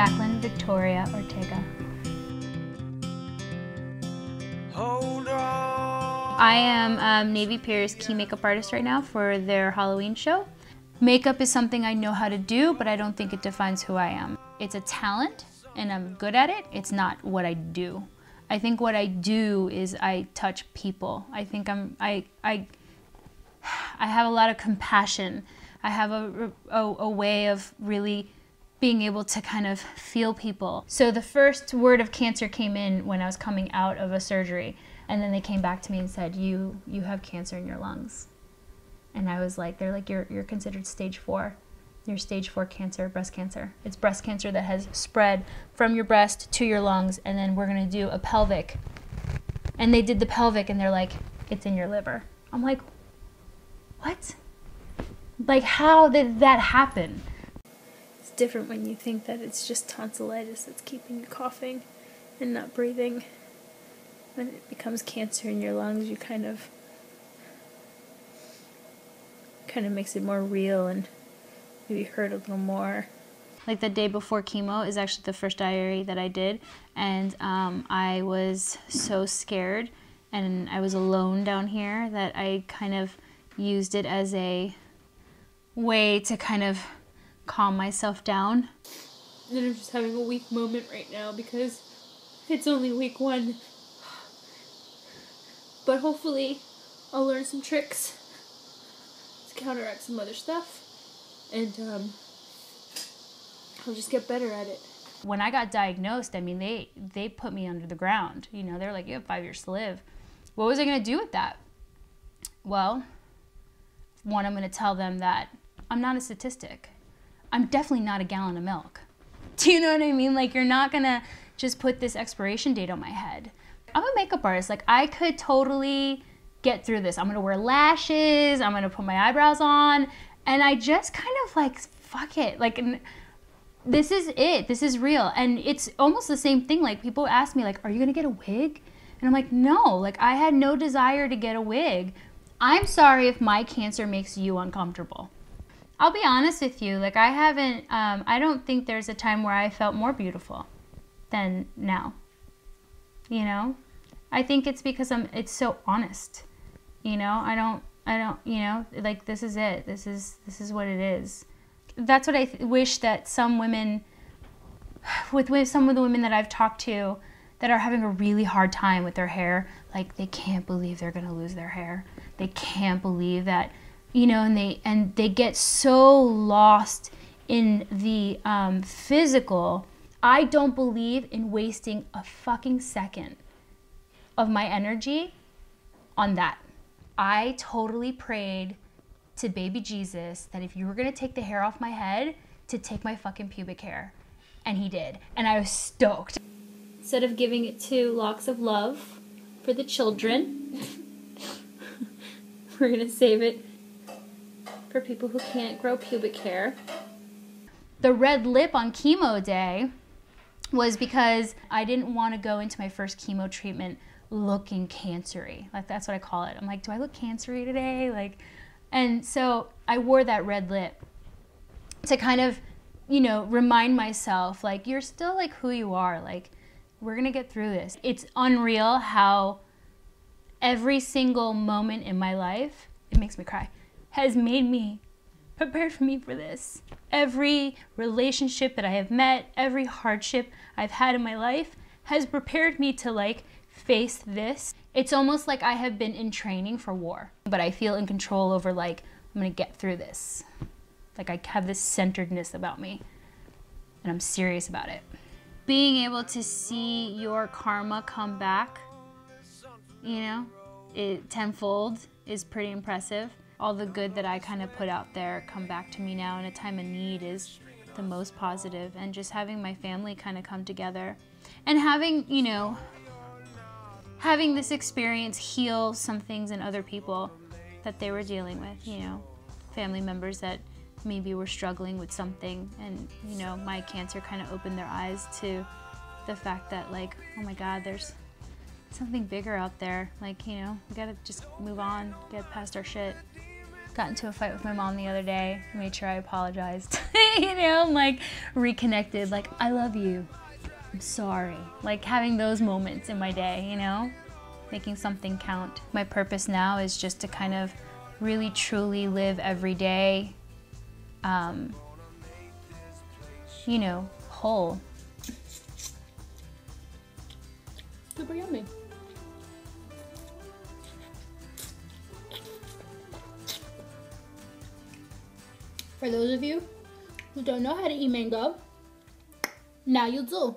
Jacqueline Victoria Ortega. Hold on. I am Navy Pier's key makeup artist right now for their Halloween show. Makeup is something I know how to do, but I don't think it defines who I am. It's a talent, and I'm good at it. It's not what I do. I think what I do is I touch people. I think I have a lot of compassion. I have a way of really being able to kind of feel people. So the first word of cancer came in when I was coming out of a surgery, and then they came back to me and said, you have cancer in your lungs. And I was like, they're like, you're considered stage 4. You're stage 4 cancer, breast cancer. It's breast cancer that has spread from your breast to your lungs, and then we're gonna do a pelvic. And they did the pelvic, and they're like, it's in your liver. I'm like, what? Like, how did that happen? It's different when you think that it's just tonsillitis that's keeping you coughing and not breathing. When it becomes cancer in your lungs, you kind of makes it more real and maybe hurt a little more. Like the day before chemo is actually the first diary that I did, and I was so scared, and I was alone down here that I kind of used it as a way to kind of calm myself down. And I'm just having a weak moment right now because it's only week 1. But hopefully I'll learn some tricks to counteract some other stuff, and I'll just get better at it. When I got diagnosed, I mean, they put me under the ground. You know, they're like, you have 5 years to live. What was I gonna do with that? Well, one, I'm gonna tell them that I'm not a statistic. I'm definitely not a gallon of milk. Do you know what I mean? Like, you're not gonna just put this expiration date on my head. I'm a makeup artist. Like, I could totally get through this. I'm gonna wear lashes, I'm gonna put my eyebrows on, and I just kind of like, fuck it. Like, this is it. This is real. And it's almost the same thing. Like, people ask me, like, are you gonna get a wig? And I'm like, no. Like, I had no desire to get a wig. I'm sorry if my cancer makes you uncomfortable. I'll be honest with you, like, I don't think there's a time where I felt more beautiful than now, you know? I think it's because it's so honest, you know? I don't, you know, like, this is it. This is what it is. That's what I wish that some women, with some of the women that I've talked to that are having a really hard time with their hair, like, they can't believe they're gonna lose their hair. They can't believe that, you know, and they get so lost in the physical. I don't believe in wasting a fucking second of my energy on that. I totally prayed to baby Jesus that if you were gonna take the hair off my head, to take my fucking pubic hair. And he did. And I was stoked. Instead of giving it to Locks of Love for the children, we're gonna save it for people who can't grow pubic hair. The red lip on chemo day was because I didn't want to go into my first chemo treatment looking cancery. Like, that's what I call it. I'm like, do I look cancery today? Like, and so I wore that red lip to kind of, you know, remind myself, like, you're still like who you are. Like, we're gonna get through this. It's unreal how every single moment in my life, it makes me cry, has made me prepared for me for this. Every relationship that I have met, every hardship I've had in my life has prepared me to, like, face this. It's almost like I have been in training for war, but I feel in control over, like, I'm gonna get through this. Like, I have this centeredness about me, and I'm serious about it. Being able to see your karma come back, you know, tenfold is pretty impressive. All the good that I kind of put out there come back to me now in a time of need is the most positive. And just having my family kind of come together and having, you know, having this experience heal some things in other people that they were dealing with, you know, family members that maybe were struggling with something, and, you know, my cancer kind of opened their eyes to the fact that, like, oh my God, there's something bigger out there. Like, you know, we gotta just move on, get past our shit. got into a fight with my mom the other day. I made sure I apologized. You know, I'm like reconnected, like, I love you. I'm sorry. Like having those moments in my day, you know, making something count. My purpose now is just to kind of really truly live every day, you know, whole. Super yummy. For those of you who don't know how to eat mango, now you do.